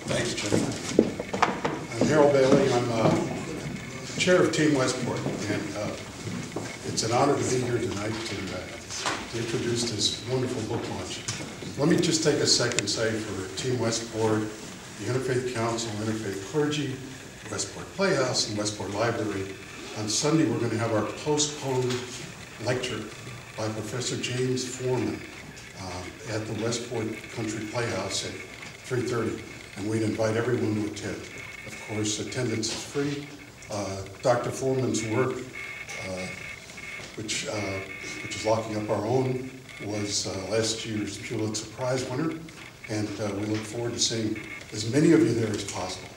Thanks, Jim. I'm Harold Bailey. I'm chair of Team Westport, and it's an honor to be here tonight to introduce this wonderful book launch. Let me just take a second to say for Team Westport, the Interfaith Council, Interfaith Clergy, Westport Playhouse, and Westport Library, on Sunday we're going to have our postponed lecture by Professor James Foreman at the Westport Country Playhouse at 3:30, and we'd invite everyone to attend. Of course, attendance is free. Dr. Foreman's work, which is Locking Up Our Own, was last year's Pulitzer Prize winner, and we look forward to seeing as many of you there as possible.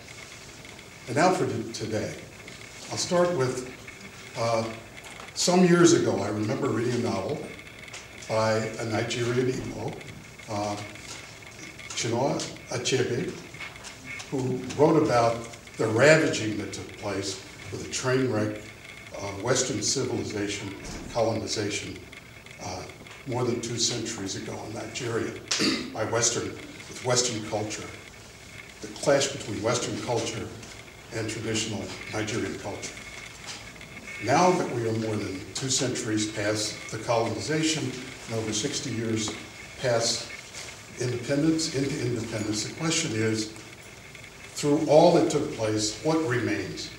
And now for today. I'll start with, some years ago, I remember reading a novel by a Nigerian Igbo, Chinua Achebe, who wrote about the ravaging that took place with a train wreck of Western civilization, colonization, more than 2 centuries ago in Nigeria by with Western culture, the clash between Western culture and traditional Nigerian culture. Now that we are more than 2 centuries past the colonization and over 60 years past independence, the question is, through all that took place, what remains?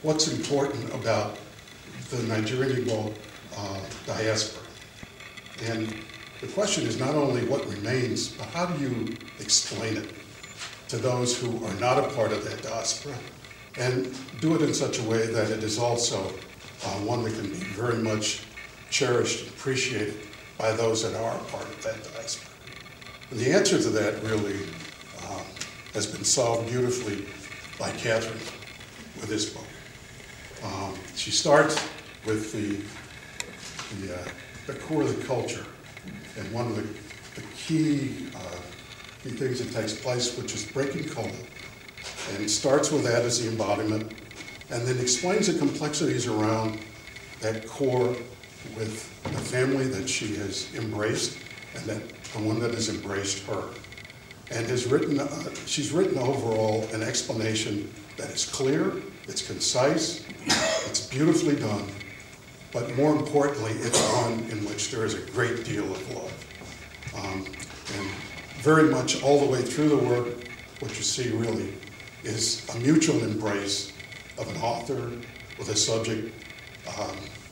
What's important about the Nigerian Igbo diaspora? And the question is not only what remains, but how do you explain it to those who are not a part of that diaspora, and do it in such a way that it is also one that can be very much cherished and appreciated by those that are a part of that diaspora. And the answer to that really has been solved beautifully by Catherine with this book. She starts with the core of the culture, and one of the key things that takes place, which is breaking Kola. And it starts with that as the embodiment, and then explains the complexities around that core with the family that she has embraced, and the one that has embraced her. And she's written overall an explanation that is clear, it's concise, it's beautifully done, but more importantly, it's one in which there is a great deal of love. And very much all the way through the work, what you see really is a mutual embrace of an author with a subject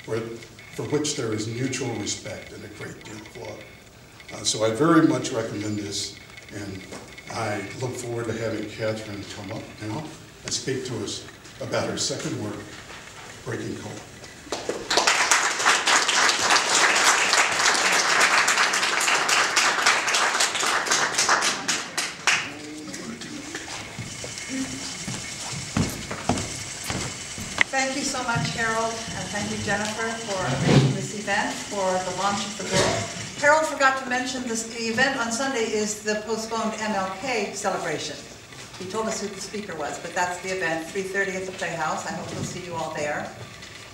for which there is mutual respect and a great deal of love. So I very much recommend this, and I look forward to having Catherine come up now and speak to us about her second work, Breaking Kola. Thank you so much, Harold, and thank you, Jennifer, for arranging this event for the launch of the book. Harold forgot to mention the event on Sunday is the postponed MLK celebration. He told us who the speaker was, but that's the event, 3:30 at the Playhouse. I hope we'll see you all there.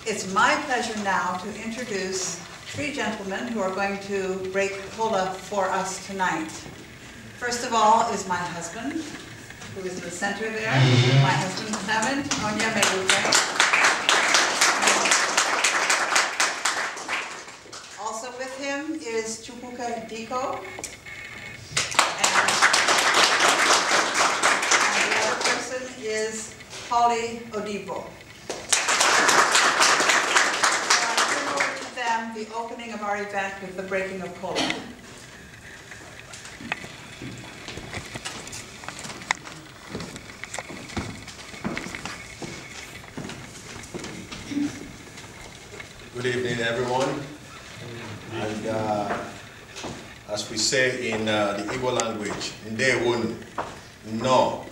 It's my pleasure now to introduce 3 gentlemen who are going to break Kola for us tonight. First of all is my husband, who is in the center there. My husband, Clement Onyemegute. Also with him is Chukwuka Diko. And the other person is Holly Odibo. I'll turn over to them the opening of our event with the breaking of Kola. Good evening, everyone. And as we say in the Igbo language, Ndewonu, no,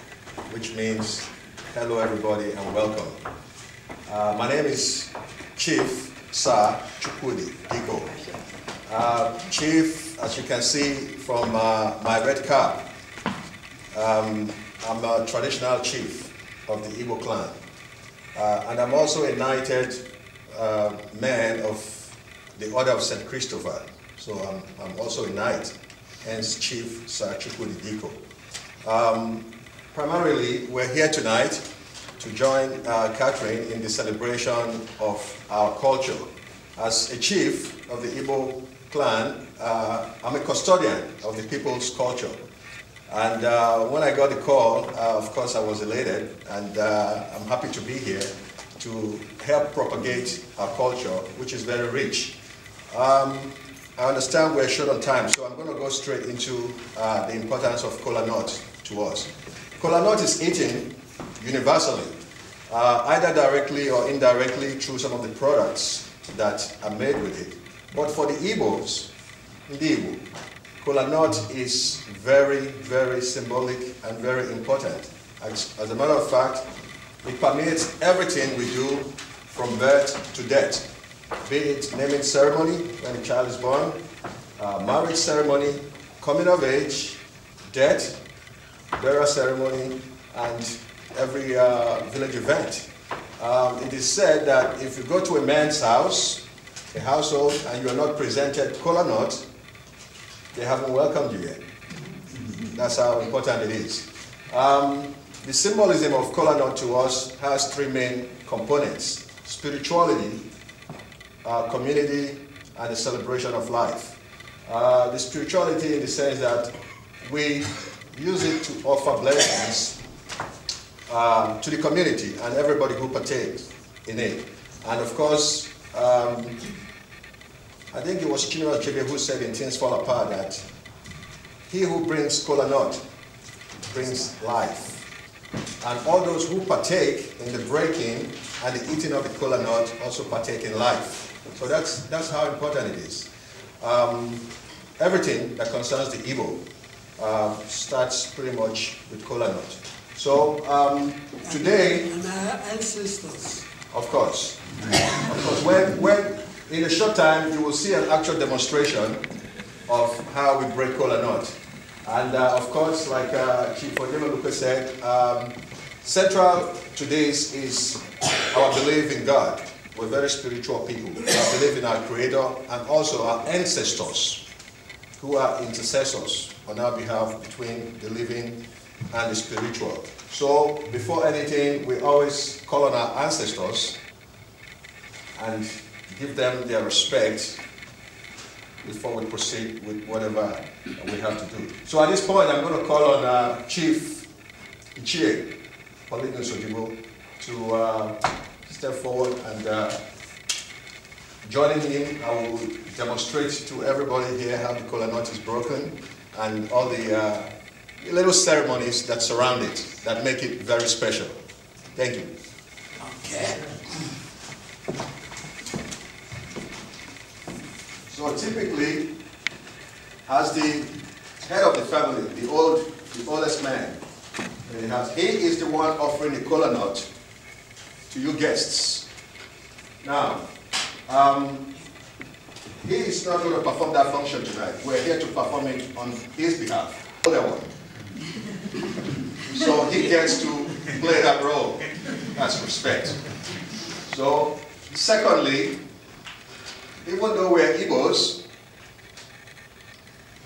which means hello, everybody, and welcome. My name is Chief Sir Chukwudi Diko. Chief, as you can see from my red cap, I'm a traditional chief of the Igbo clan. And I'm also a knighted man of the Order of St. Christopher. So I'm also a knight, hence Chief Sir Chukwudi Diko. primarily, we're here tonight to join Catherine in the celebration of our culture. As a chief of the Igbo clan, I'm a custodian of the people's culture. And when I got the call, of course I was elated, and I'm happy to be here to help propagate our culture, which is very rich. I understand we're short on time, so I'm going to go straight into the importance of kola nut to us. Kola nut is eaten universally, either directly or indirectly through some of the products that are made with it. But for the Igbos, in the Igbo, kola nut is very, very symbolic and very important. As a matter of fact, it permeates everything we do from birth to death, be it naming ceremony when a child is born, marriage ceremony, coming of age, death, burial ceremony, and every village event. It is said that if you go to a man's house, a household, and you are not presented kola nut, they haven't welcomed you yet. That's how important it is. The symbolism of kola nut to us has three main components: spirituality, community, and the celebration of life. The spirituality in the sense that we use it to offer blessings to the community and everybody who partakes in it. And of course, I think it was Chinua Achebe who said in Things Fall Apart that he who brings kola nut brings life. And all those who partake in the breaking and the eating of the kola nut also partake in life. So that's how important it is. Everything that concerns the Igbo starts pretty much with kola nut. So today, and our ancestors. Of course, when in a short time you will see an actual demonstration of how we break kola nut. And of course, like Chief Onyemaluka said, central to this is our belief in God. We're very spiritual people. We believe in our Creator and also our ancestors, who are intercessors on our behalf between the living and the spiritual. So before anything, we always call on our ancestors and give them their respect before we proceed with whatever we have to do. So at this point, I'm going to call on Chief Ichie Polygonus Odibo to step forward, and joining him, I will demonstrate to everybody here how the kola nut is broken and all the little ceremonies that surround it that make it very special. Thank you. Okay. So typically, as the head of the family, the oldest man in the house, he is the one offering the kola nut to you guests. Now, he is not going to perform that function tonight. We're here to perform it on his behalf. Older one. So he gets to play that role. That's respect. So, secondly, even though we're Igbos,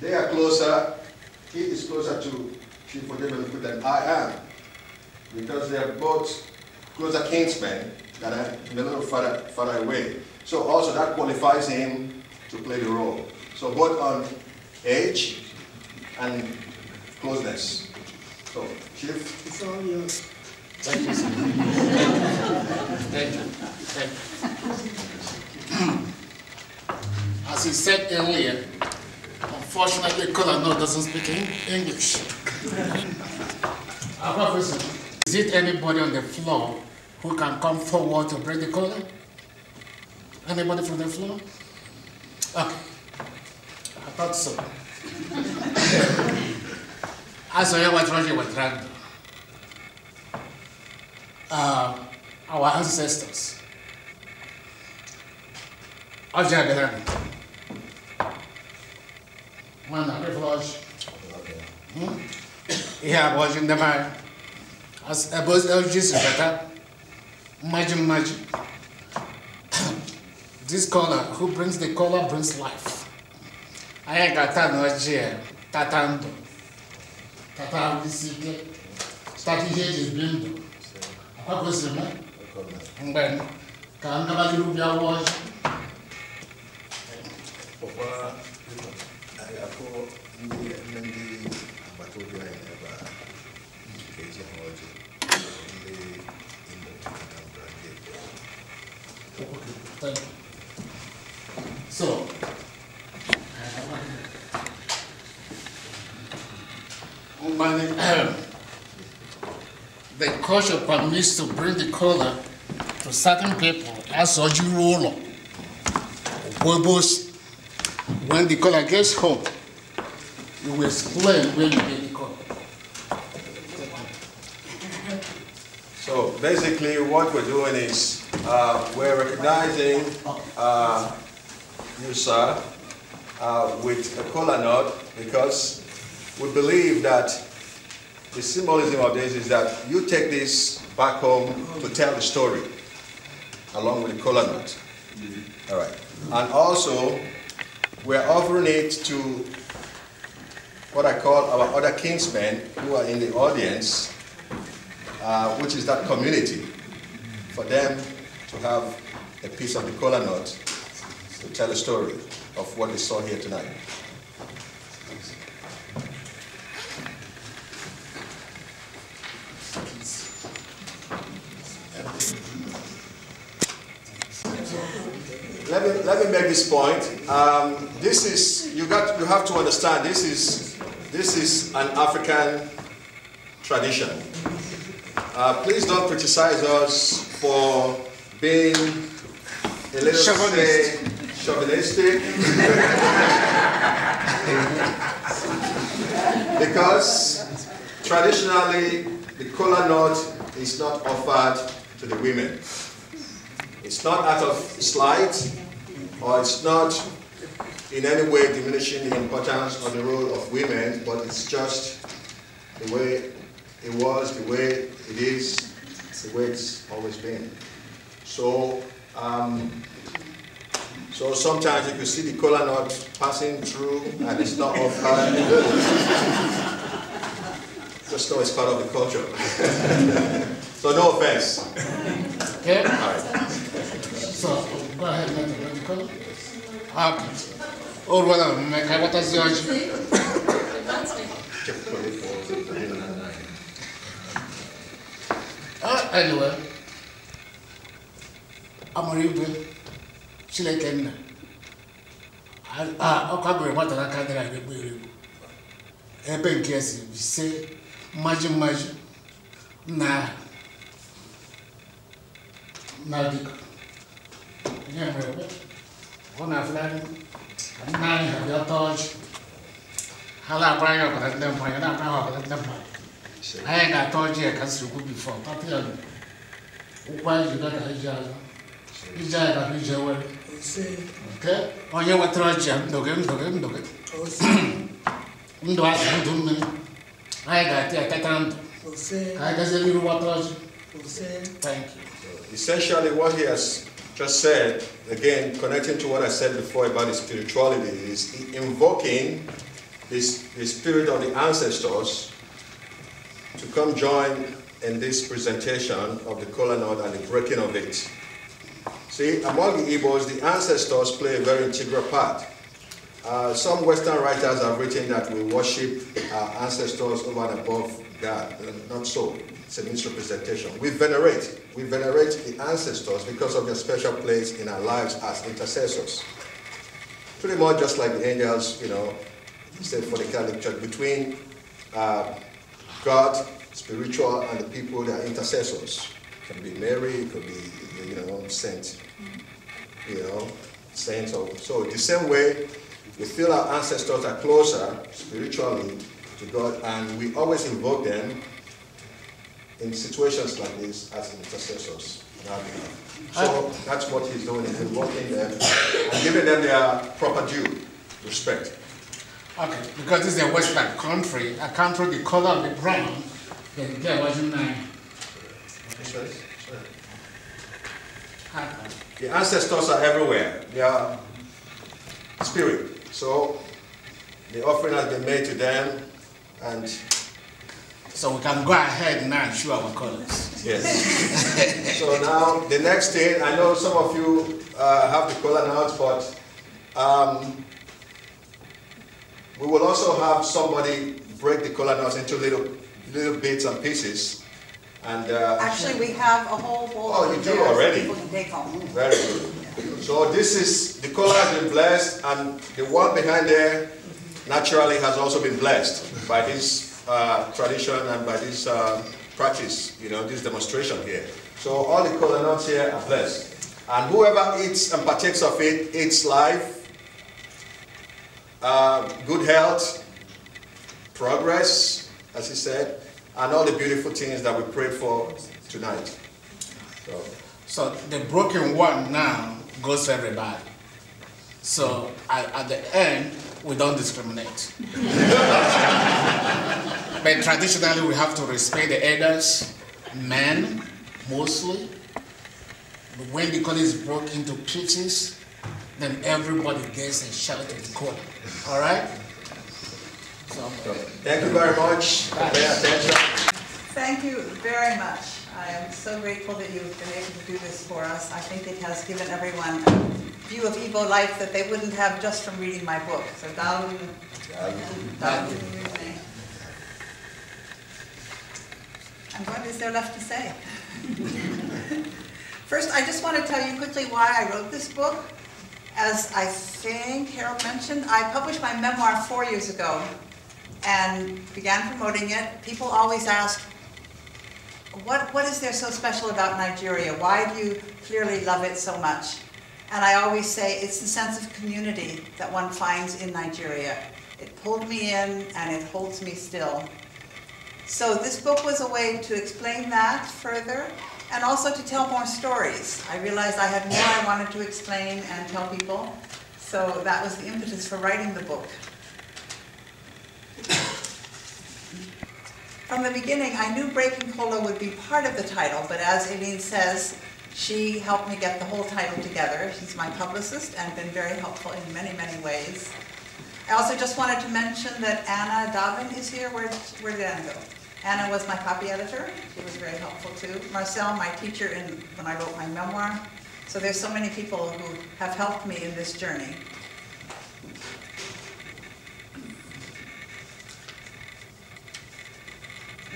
they are closer, he is closer to Chief Onyemaluka than I am, because they are both closer kinsmen that are a little further away. So also that qualifies him to play the role. So both on age and closeness. So, Chief. It's all yours. Thank you, sir. Thank you. Thank you. As he said earlier, unfortunately, kola nut doesn't speak English. Professor, is it anybody on the floor who can come forward to break the kola? Anybody from the floor? Okay. I thought so. I saw you what Roger was trying to do. Our ancestors. Ọjà Adelani. One of the floors. Yeah, watching the man. As a boss, LG's better. Imagine. This color, who brings the color, brings life. I ain't got that no idea. Tatando. Tata, starting here is being what was the man? And then, can nobody do your watch? Thank you. So, the culture permits to bring the Kola to certain people as a rule. When the Kola gets home, you will explain where you get the Kola. So basically what we're doing is we're recognizing you, sir, with a Kola nut because we believe that the symbolism of this is that you take this back home to tell the story along with the Kola nut. All right. And also, we're offering it to what I call our other kinsmen who are in the audience, which is that community, for them to have a piece of the Kola nut to tell a story of what they saw here tonight. Let me make this point. This is you have to understand. This is an African tradition. Please don't criticize us for being a little chauvinistic, because traditionally the Kola nut is not offered to the women. It's not out of slight, or it's not in any way diminishing the importance or the role of women, but it's just the way it was, the way it is, the way it's always been. So, so sometimes you can see the Kola nut passing through and it's not offered. Just know it's part of the culture. So no offense. Okay? All right. So, go ahead, let the Kola. Okay. Or whether what is your anyway, I'm a real Chile. I can't remember what I can't remember. Eben case, we say, imagine, nah, one of them, nine of your touch. How I bring up at them point, and I'm not at them point. I ain't got told you I can still go before. Why you got a job? You got a job. Okay? On your water jam, do it. I got the Catan. I got a little water. Thank you. Essentially, what he has just said, again, connecting to what I said before about the spirituality, is invoking the spirit of the ancestors to come join in this presentation of the Kola nut and the breaking of it. See, among the Igbos, the ancestors play a very integral part. Some Western writers have written that we worship our ancestors over and above God. Not so. It's a misrepresentation. We venerate the ancestors because of their special place in our lives as intercessors. Pretty much just like the angels, you know, said for the Catholic Church, between God, spiritual, and the people, they are intercessors. It can be Mary, it could be, you know, saint, saints. So the same way, we feel our ancestors are closer spiritually to God, and we always invoke them in situations like this as intercessors. So that's what he's doing, is invoking them and giving them their proper due respect. Okay, because this is a Western country, a country the color of the brown, there wasn't nine. The ancestors are everywhere. They are spirit. So the offering has been made to them, and So we can go ahead now and show our colors. Yes. So now the next thing, I know some of you have the Kola nuts, but we will also have somebody break the Kola nuts into little bits and pieces. And Actually, we have a whole bowl. Oh, you do there, so already? people can take home. very good. So this is, the Kola has been blessed, and the one behind there naturally has also been blessed by this tradition and by this practice, this demonstration here. So all the Kola nuts here are blessed. And whoever eats and partakes of it, eats life, good health, progress, as he said, and all the beautiful things that we prayed for tonight. So the broken one now goes to everybody. So at the end, we don't discriminate. But traditionally, we have to respect the elders, men mostly. But when the Kola is broken into pieces, then everybody gets a shout of the Kola. All right? So, Thank you very much for paying attention. Thank you very much. I am so grateful that you've been able to do this for us. I think it has given everyone a view of Igbo life that they wouldn't have just from reading my book. So Dalu. And what is there left to say? First, I just want to tell you quickly why I wrote this book. As I think Harold mentioned, I published my memoir 4 years ago and began promoting it. People always ask, what is there so special about Nigeria? Why do you clearly love it so much? And I always say it's the sense of community that one finds in Nigeria. It pulled me in and it holds me still. So this book was a way to explain that further and also to tell more stories. I realized I had more I wanted to explain and tell people, so that was the impetus for writing the book. From the beginning, I knew Breaking Kola would be part of the title, but as Aileen says, she helped me get the whole title together. She's my publicist and been very helpful in many, many ways. I also just wanted to mention that Anna Dobbin is here. Where did Anna go? Anna was my copy editor. She was very helpful too. Marcel, my teacher when I wrote my memoir. So there's so many people who have helped me in this journey.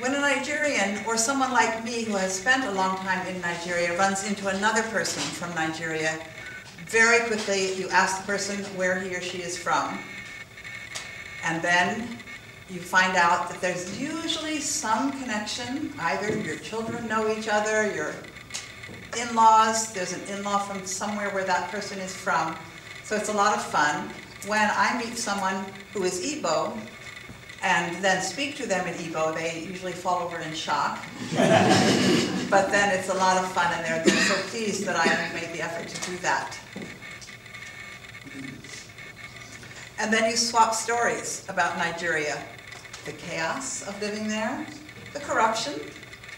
When a Nigerian, or someone like me who has spent a long time in Nigeria, runs into another person from Nigeria, very quickly you ask the person where he or she is from. And then you find out that there's usually some connection. Either your children know each other, your in-laws, there's an in-law from somewhere where that person is from. So it's a lot of fun. When I meet someone who is Igbo, and then speak to them in Igbo, they usually fall over in shock. But then it's a lot of fun, and they're so pleased that I have made the effort to do that. And then you swap stories about Nigeria, the chaos of living there, the corruption,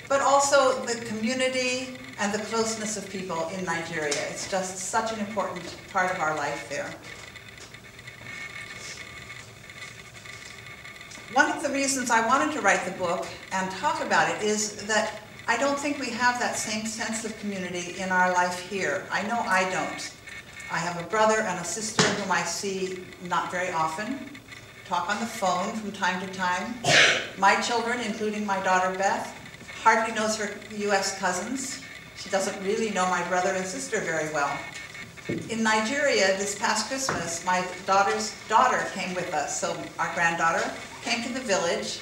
but also the community and the closeness of people in Nigeria. It's just such an important part of our life there. One of the reasons I wanted to write the book and talk about it is that I don't think we have that same sense of community in our life here. I know I don't. I have a brother and a sister whom I see not very often, talk on the phone from time to time. My children, including my daughter Beth, hardly knows her US cousins. She doesn't really know my brother and sister very well. In Nigeria, this past Christmas, my daughter's daughter came with us, so our granddaughter came to the village.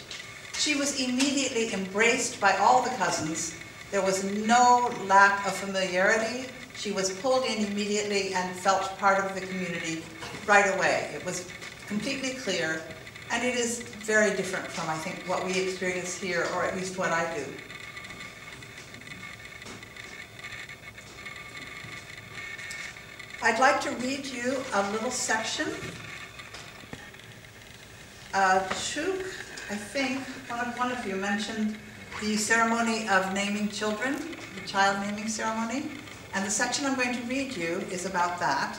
She was immediately embraced by all the cousins. There was no lack of familiarity. She was pulled in immediately and felt part of the community right away. It was completely clear, and it is very different from, I think, what we experience here, or at least what I do. I'd like to read you a little section. Chuk, I think, one of you mentioned the ceremony of naming children, the child naming ceremony, and the section I'm going to read you is about that.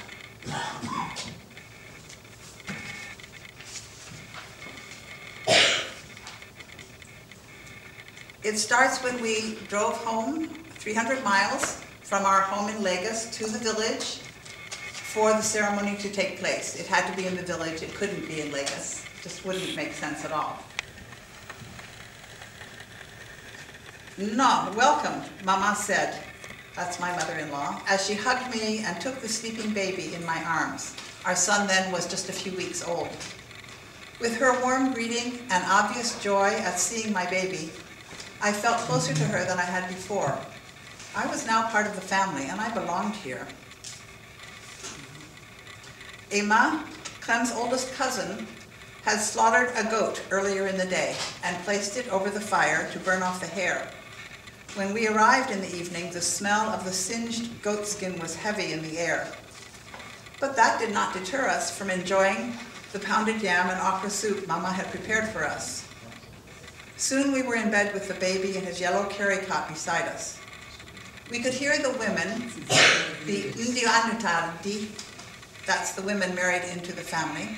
It starts when we drove home 300 miles from our home in Lagos to the village for the ceremony to take place. It had to be in the village, it couldn't be in Lagos. Just wouldn't make sense at all. No, welcome, Mama said. That's my mother-in-law, as she hugged me and took the sleeping baby in my arms. Our son then was just a few weeks old. With her warm greeting and obvious joy at seeing my baby, I felt closer to her than I had before. I was now part of the family and I belonged here. Emma, Clem's oldest cousin, had slaughtered a goat earlier in the day and placed it over the fire to burn off the hair. When we arrived in the evening, the smell of the singed goat skin was heavy in the air. But that did not deter us from enjoying the pounded yam and okra soup Mama had prepared for us. Soon we were in bed with the baby in his yellow carry cot beside us. We could hear the women, the Ndianutardi, that's the women married into the family,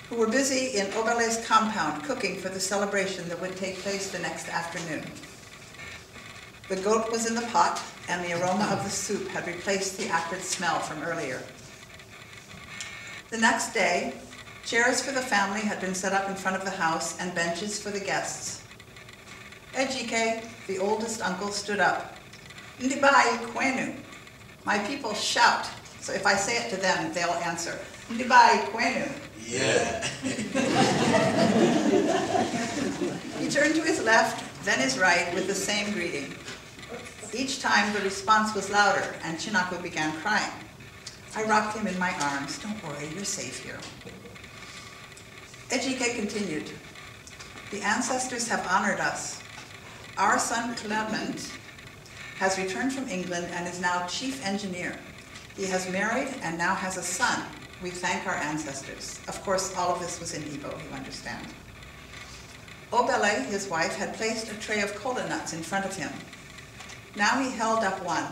who were busy in Obele's compound cooking for the celebration that would take place the next afternoon. The goat was in the pot, and the aroma of the soup had replaced the acrid smell from earlier. The next day, chairs for the family had been set up in front of the house and benches for the guests. Ejike, the oldest uncle, stood up. Ndibai kwenu. My people shout, so if I say it to them, they'll answer. Ndibai kwenu. Yeah. He turned to his left, then his right, with the same greeting. Each time the response was louder, and Chinako began crying. I rocked him in my arms. Don't worry, you're safe here. Ejike continued. The ancestors have honored us. Our son Clement has returned from England and is now chief engineer. He has married and now has a son. We thank our ancestors. Of course, all of this was in Igbo, you understand. Obele, his wife, had placed a tray of kola nuts in front of him. Now he held up one.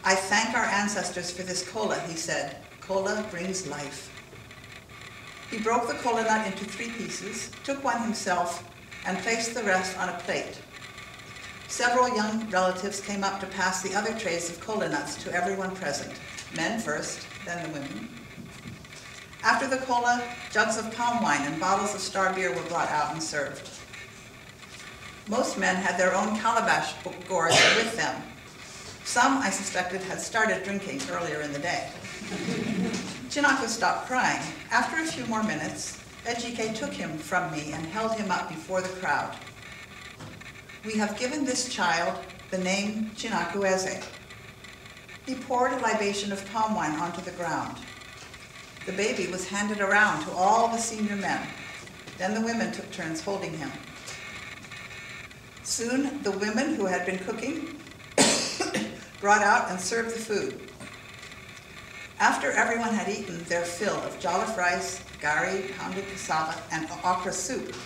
I thank our ancestors for this kola, he said. Kola brings life. He broke the kola nut into 3 pieces, took one himself, and placed the rest on a plate. Several young relatives came up to pass the other trays of kola nuts to everyone present. Men first, then the women. After the kola, jugs of palm wine and bottles of star beer were brought out and served. Most men had their own calabash gourds with them. Some, I suspected, had started drinking earlier in the day. Chinako stopped crying. After a few more minutes, Ejike took him from me and held him up before the crowd. We have given this child the name Chinako Eze. He poured a libation of palm wine onto the ground. The baby was handed around to all the senior men. Then the women took turns holding him. Soon, the women who had been cooking brought out and served the food. After everyone had eaten their fill of jollof rice, gari, pounded cassava, and okra soup,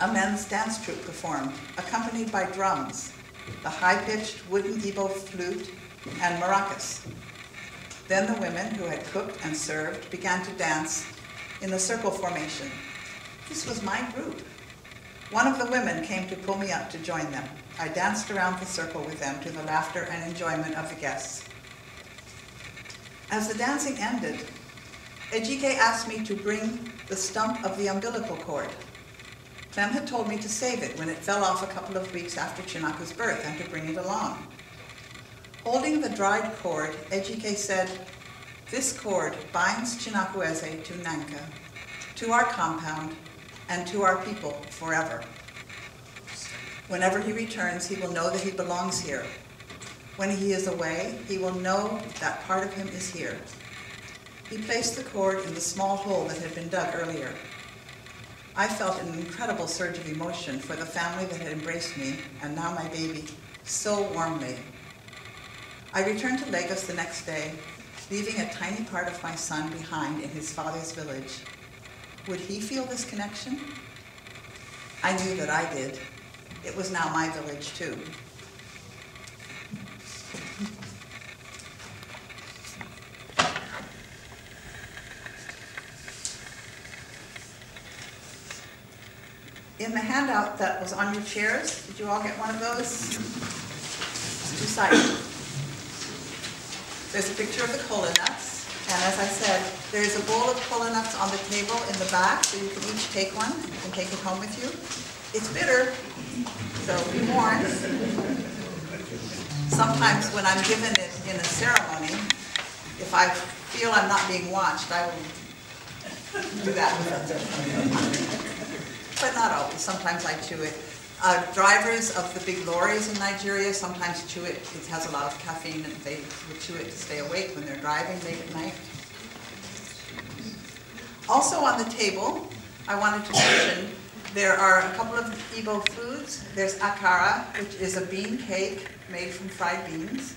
a men's dance troupe performed, accompanied by drums, the high-pitched wooden Igbo flute, and maracas. Then the women who had cooked and served began to dance in the circle formation. This was my group. One of the women came to pull me up to join them. I danced around the circle with them to the laughter and enjoyment of the guests. As the dancing ended, Ejike asked me to bring the stump of the umbilical cord. Clem had told me to save it when it fell off a couple of weeks after Chinako's birth and to bring it along. Holding the dried cord, Ejike said, "This cord binds Chinako Eze to Nanka, to our compound, and to our people forever. Whenever he returns, he will know that he belongs here. When he is away, he will know that part of him is here." He placed the cord in the small hole that had been dug earlier. I felt an incredible surge of emotion for the family that had embraced me, and now my baby, so warmly. I returned to Lagos the next day, leaving a tiny part of my son behind in his father's village. Would he feel this connection? I knew that I did. It was now my village, too. In the handout that was on your chairs, did you all get one of those? It's two-sided. There's a picture of the Kola nuts, and as I said, there's a bowl of Kola nuts on the table in the back, so you can each take one and take it home with you. It's bitter, so be warned. Sometimes when I'm given it in a ceremony, if I feel I'm not being watched, I will do that with it. But not always. Sometimes I chew it. Drivers of the big lorries in Nigeria sometimes chew it. It has a lot of caffeine, and they would chew it to stay awake when they're driving late at night. Also on the table, I wanted to mention, there are a couple of Igbo foods. There's akara, which is a bean cake made from fried beans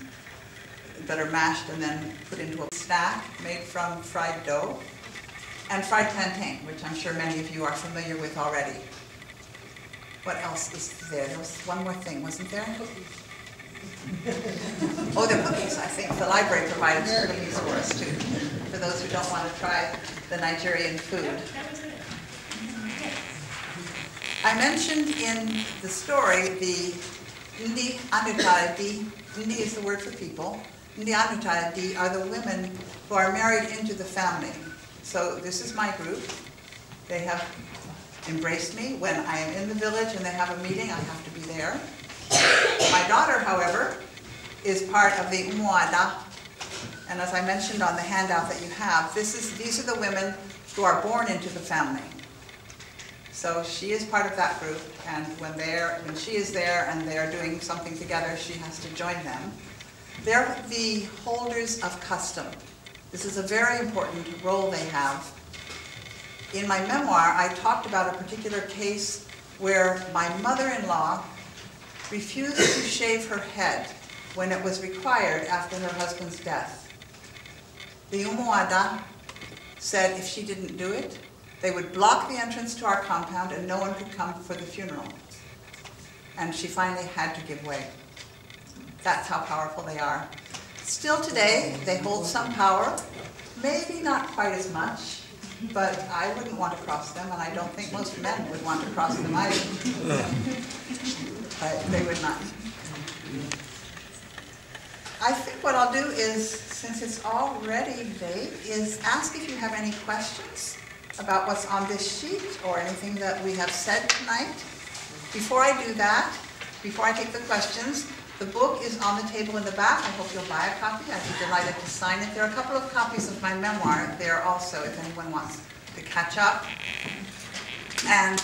that are mashed and then put into a snack made from fried dough. And fried plantain, which I'm sure many of you are familiar with already. What else is there? There was one more thing, wasn't there? Oh, they're cookies, I think. The library provided some cookies for us, too, for those who don't want to try the Nigerian food. I mentioned in the story the Ndi Anutadi. Ndi is the word for people. Ndi Anutadi are the women who are married into the family. So this is my group. They have embraced me. When I am in the village and they have a meeting, I have to be there. My daughter, however, is part of the Umuada. And as I mentioned on the handout that you have, these are the women who are born into the family. So she is part of that group, and when she is there and they're doing something together, she has to join them. They're the holders of custom. This is a very important role they have. In my memoir, I talked about a particular case where my mother-in-law refused to shave her head when it was required after her husband's death. The Umuada said if she didn't do it, they would block the entrance to our compound and no one could come for the funeral. And she finally had to give way. That's how powerful they are. Still today, they hold some power, maybe not quite as much, but I wouldn't want to cross them, and I don't think most men would want to cross them either. They would not. I think what I'll do is, since it's already late, is ask if you have any questions about what's on this sheet or anything that we have said tonight. Before I do that, before I take the questions, the book is on the table in the back. I hope you'll buy a copy. I'd be delighted to sign it. There are a couple of copies of my memoir there also, if anyone wants to catch up. And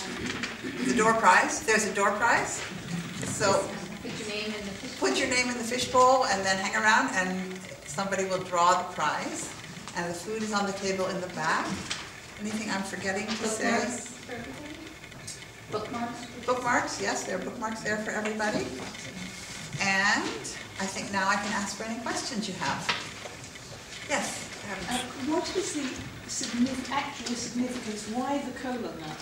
the door prize. There's a door prize. So put your name in the fishbowl and then hang around and somebody will draw the prize. And the food is on the table in the back. Anything I'm forgetting to say? Bookmarks? Bookmarks, yes, there are bookmarks there for everybody. And I think now I can ask for any questions you have. Yes? What is the actual significance? Why the Kola nut?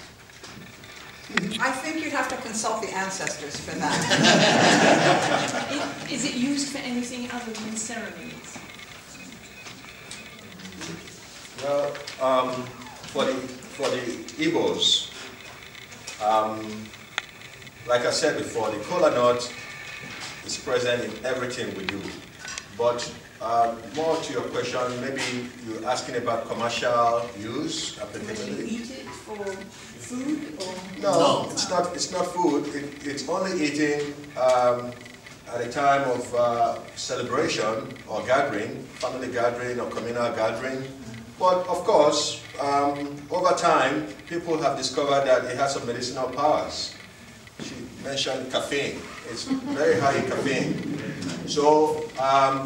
I think you'd have to consult the ancestors for that. Is it used for anything other than ceremonies? Well, for the Igbos, like I said before, the Kola nut is present in everything we do. But more to your question, maybe you're asking about commercial use, Would you applicability. eat it for food or? No, it's not food. It's only eating at a time of celebration or gathering, family gathering or communal gathering. But of course, over time, people have discovered that it has some medicinal powers. She mentioned caffeine. It's very high in caffeine. So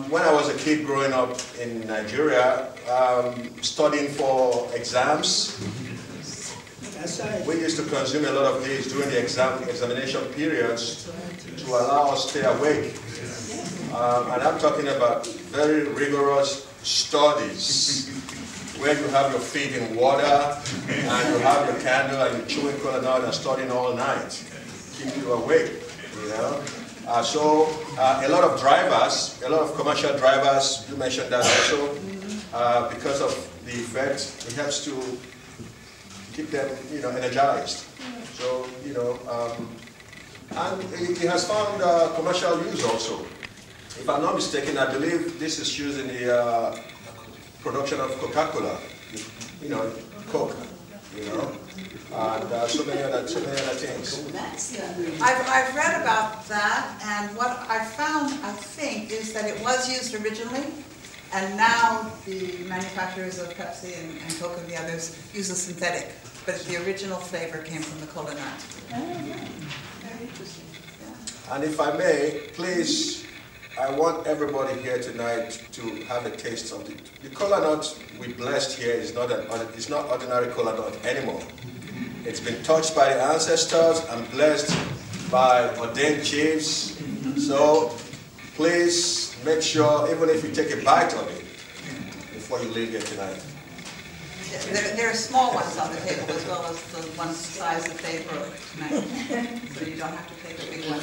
when I was a kid growing up in Nigeria, studying for exams, we used to consume a lot of these during the examination periods to allow us to stay awake. And I'm talking about very rigorous studies where you have your feet in water and you have your candle and you're chewing Kola nut and studying all night, keep you awake, you know. So a lot of drivers, a lot of commercial drivers, you mentioned that also, because of the effect, it helps to keep them, you know, energized. So, you know, and it has found commercial use also. If I'm not mistaken, I believe this is used in the production of Coca-Cola, you know, Coke, you know, and so many other things. I've read about that, and what I found, I think, is that it was used originally, and now the manufacturers of Pepsi and Coke and the others use a synthetic, but the original flavor came from the cola nut. Very interesting. And if I may, please, I want everybody here tonight to have a taste of the cola nut we blessed here is not it's not ordinary cola nut anymore. It's been touched by the ancestors and blessed by ordained chiefs. So please make sure, even if you take a bite of it before you leave here tonight. There are small ones on the table as well as the one size that they broke tonight, so you don't have to take a big one.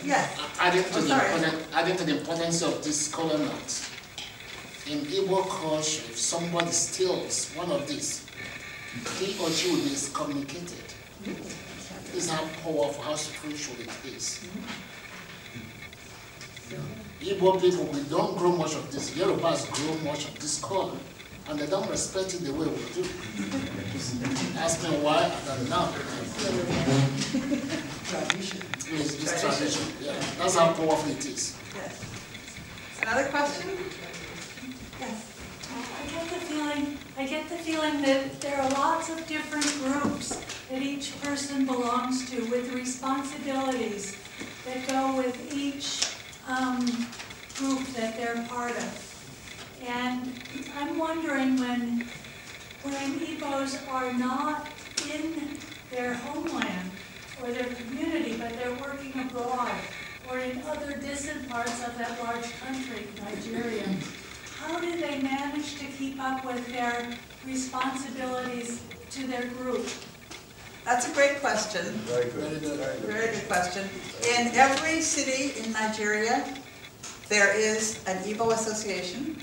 Yes. Adding to the importance of this cola nut, in Igbo culture, if somebody steals one of these, he or she will be excommunicated. This is how powerful, how spiritual it is. Igbo people, we don't grow much of this. Yorubas grow much of this cola, and they don't respect it the way we do. Ask me why, I don't know. Tradition. It's tradition. Yeah. That's how powerful it is. Yes. Another question? Yes. I get the feeling that there are lots of different groups that each person belongs to with responsibilities that go with each group that they're part of. And I'm wondering when Igbos are not in their homeland or their community, but they're working abroad or in other distant parts of that large country, Nigeria, how do they manage to keep up with their responsibilities to their group? That's a great question. Very good. Very good question. In every city in Nigeria, there is an Igbo association.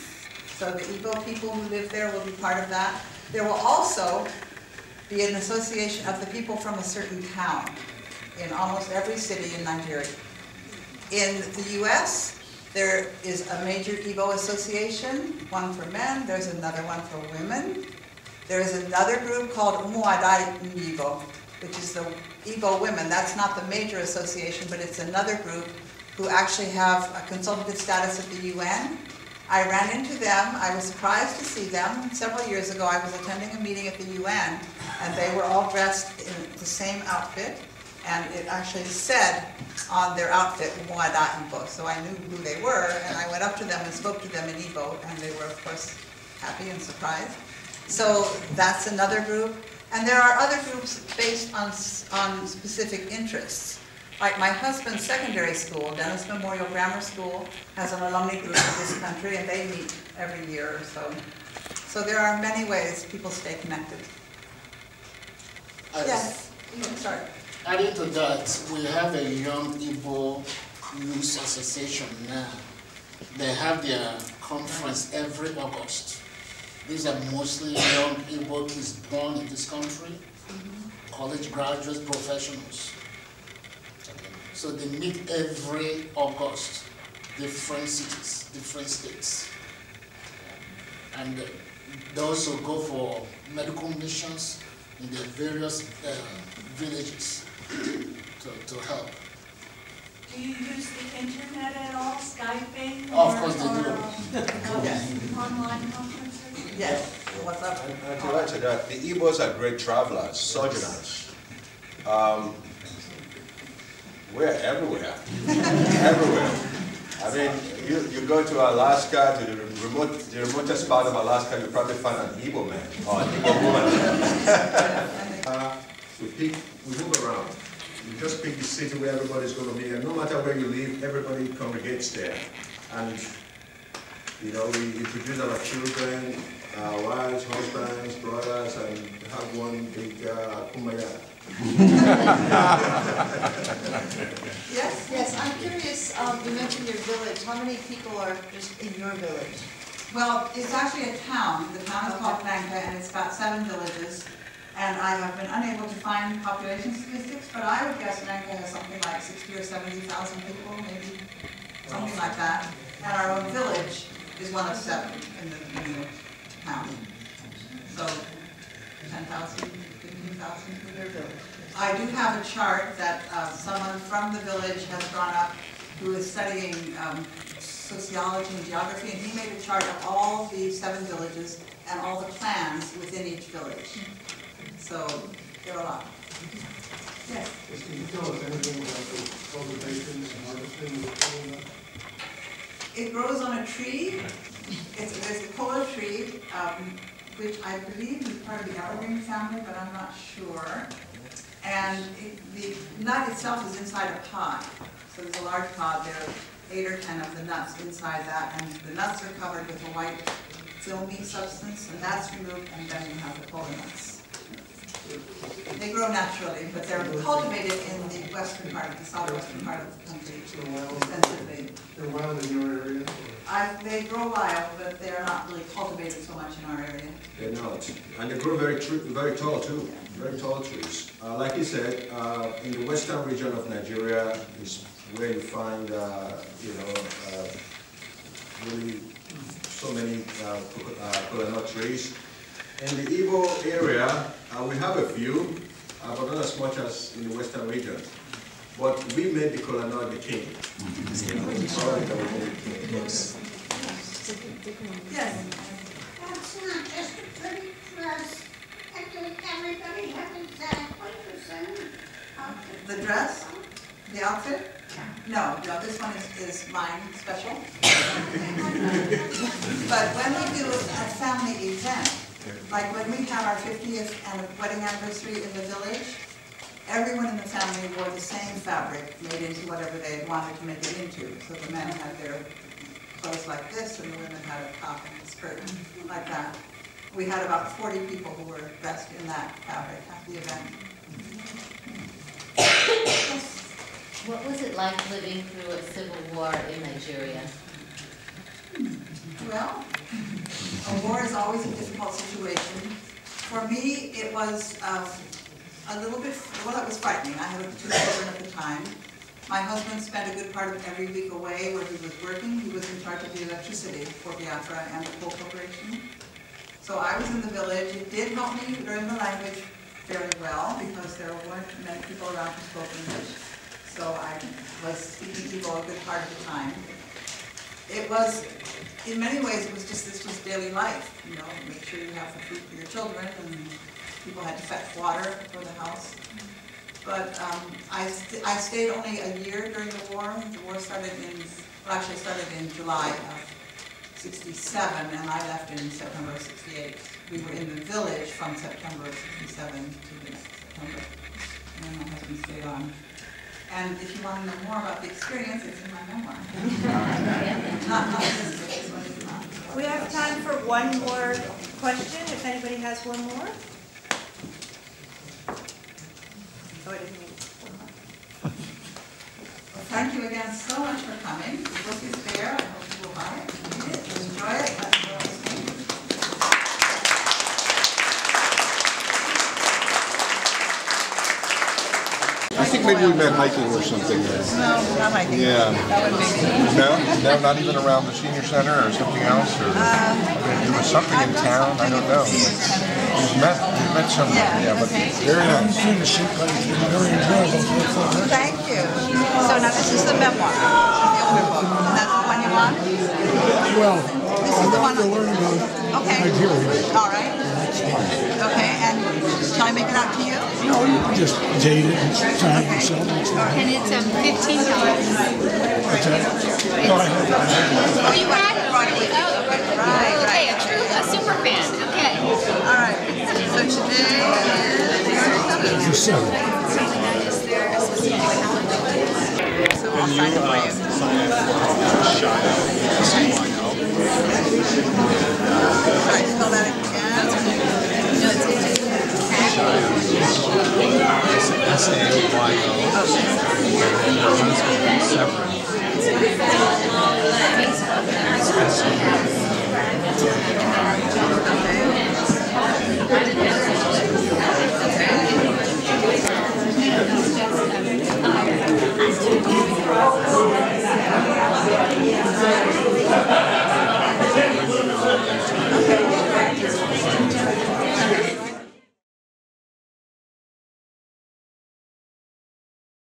So the Igbo people who live there will be part of that. There will also be an association of the people from a certain town in almost every city in Nigeria. In the U.S., there is a major Igbo association, one for men, there's another one for women. There is another group called Umuadai Igbo, which is the Igbo women. That's not the major association, but it's another group who actually have a consultative status at the UN. I ran into them, I was surprised to see them. Several years ago, I was attending a meeting at the UN, and they were all dressed in the same outfit, and it actually said on their outfit, Umuada Igbo. So I knew who they were, and I went up to them and spoke to them in Igbo, and they were, of course, happy and surprised. So that's another group. And there are other groups based on specific interests. Like my husband's secondary school, Dennis Memorial Grammar School, has an alumni group of this country, and they meet every year or so. So there are many ways people stay connected. Yes, sorry. Adding to that, we have a young Igbo Youth Association now. They have their conference every August. These are mostly young Igbo kids born in this country, college graduates, professionals. So they meet every August, different cities, different states. And they also go for medical missions in their various villages to help. Do you use the internet at all, Skyping? Oh, of course they do. Online conferences? Yes, what's up? And to add to that, the Igbos are great travelers, sojourners. We're everywhere, everywhere. I mean, you go to Alaska, to the remotest part of Alaska, you probably find an Igbo man or an Igbo woman. We move around. You just pick the city where everybody's going to be, and no matter where you live, everybody congregates there. And, you know, we introduce our children, our wives, husbands, brothers, and have one big kumbaya. Yes? Yes, I'm curious, you mentioned your village. How many people are just in your village? Well, it's actually a town. The town is called Franca, and it's got 7 villages. And I have been unable to find population statistics, but I would guess Nanka has something like 60 or 70,000 people, maybe, something like that. And our own village is one of 7 in the town. So 10,000, 15,000 for their village. I do have a chart that someone from the village has drawn up who is studying sociology and geography, and he made a chart of all the 7 villages and all the clans within each village. So there are a lot. Yes? Can you tell us anything about the cultivation and harvesting of the cola? It grows on a tree. There's a kola tree, which I believe is part of the evergreen family, but I'm not sure. And the nut itself is inside a pod. So there's a large pod. There are 8 or 10 of the nuts inside that, and the nuts are covered with a white filmy substance, and that's removed, and then you have the kola nuts. They grow naturally, but they're cultivated in the western part, the southwestern part of the country extensively. They're wild in your area? They grow wild, but they're not really cultivated so much in our area. They're not. And they grow very tall too, very tall trees. Like you said, in the western region of Nigeria is where you find, really so many kola nut trees. In the Igbo area, we have a few, but not as much as in the western region. But we made the kola nut the king. Sorry that we made it the king. Yes. That's not just a pretty dress. Everybody has exactly the same outfit. The dress? The outfit? No, this one is mine, special. But when we do a family event, like when we have our 50th wedding anniversary in the village, everyone in the family wore the same fabric made into whatever they wanted to make it into. So the men had their clothes like this, and the women had a top and a skirt like that. We had about 40 people who were dressed in that fabric at the event. What was it like living through a civil war in Nigeria? Well, a war is always a difficult situation. For me, it was a little bit, well, it was frightening. I had 2 children at the time. My husband spent a good part of every week away where he was working. He was in charge of the electricity for Biafra and the coal corporation. So I was in the village. It did help me learn the language fairly well because there weren't many people around who spoke English. So I was speaking to people a good part of the time. It was, in many ways, this was daily life. You know, make sure you have the food for your children, and people had to fetch water for the house. But I stayed only a year during the war. The war started in July of '67, and I left in September of '68. We were in the village from September of '67 to the next September, and my husband stayed on. And if you want to know more about the experience, it's in my memoir. Not this one is not. We have time for one more question, if anybody has one more. Oh, I didn't mean Well, thank you again so much for coming. The book is there. I hope you will buy it, read it, enjoy it. Let me know what you think. I think maybe we met hiking or something there. No, not hiking. Yeah. That would be me. No? No, not even around the senior center or something else? Or there was something in town, I don't know. We've met somewhere, yeah, but very nice. Thank you. So now this is the memoir. This is the older book. And that's the one you want? Well, This is the one. to learn about Okay. Nigeria. All right. Okay, and shall I make it out to you? No, you can just date it and sign it yourself. And it's $15. What's that? No, I have it. Oh, you had it right with you. Right, Okay, right. a super fan. Okay. All right. So today is Just 7. So I'll sign it for you. Sorry, spell that again. S-A-Y-O. And her husband is Severin. S-A-V-E-R-I-N.